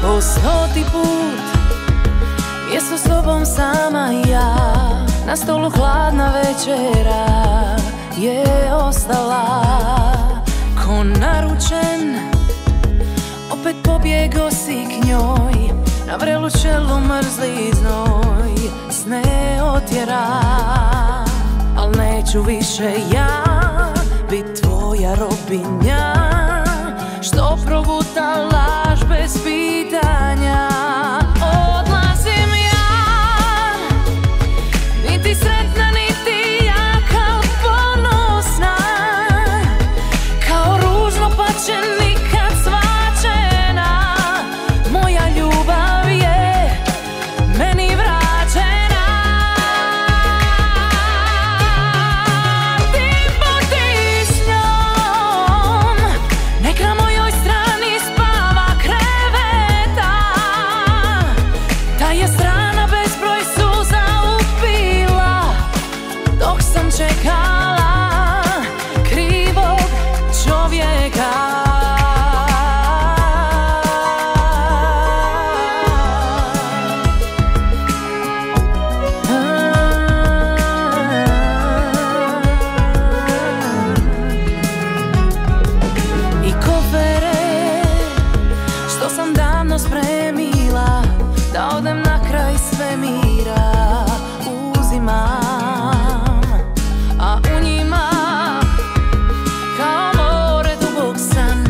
Po 100. put je sa sobom sama ja. Na stolu hladna večera je ostala. Ko naručen opet pobjego si k njoj. Na vrelu čelu mrzli znoj sne otjera. Al neću više ja bit tvoja robinja, što proguta laž bez pitanja. Odlazim ja, niti sretna, niti jaka, al ponosna, kao ružno pa će nikad svačena. Moja ljubav je meni vraćena. Ti budi s njom, nek na mojoj strani spava kreveta. Ta je strana bezbroj suza upila, dok sam čekala krivog čovjeka. I kofere što sam davno spremila, da odem na kraj svemira, uzimam, a u njima kao more dubok san,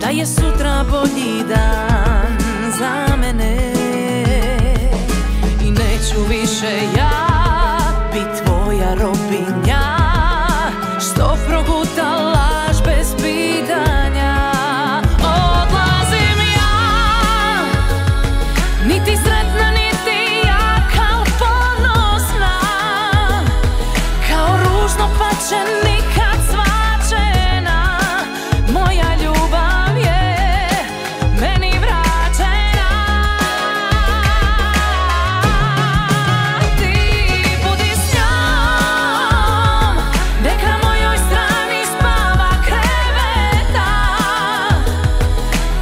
da je sutra bolji dan za mene. I neću više ja bit tvoja robinja, što proguta laž bez pitanja. Odlazim ja, niti sretna, niti jaka, al ponosna, kao ružno pa će nikad svačena. Moja ljubav je meni vraćena. Ti budi s njom, nek na mojoj strani spava kreveta.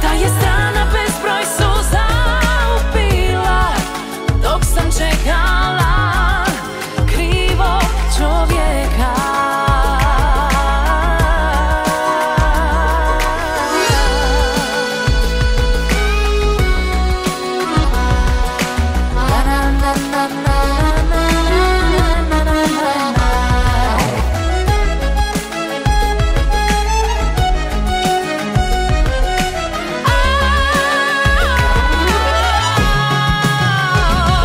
Ta je strana bezbroj suza upila, dok sam čekala krivog čovjeka.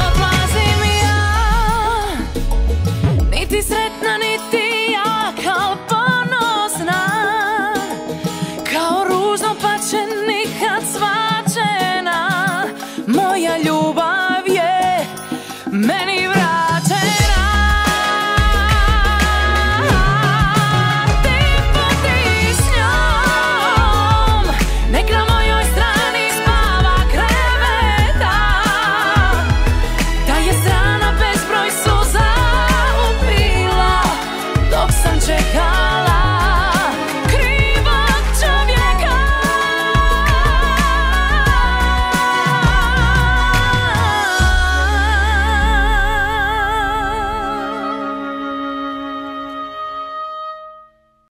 Odlazim ja, niti sretna, niti jaka, al ponosna, kao ružno pa će nikad svačena. Moja ljubav je meni vraćena. Ti budi s njom, nek na mojoj strani spava kreveta. Ta je strana bezbroj suza upila, dok sam čekala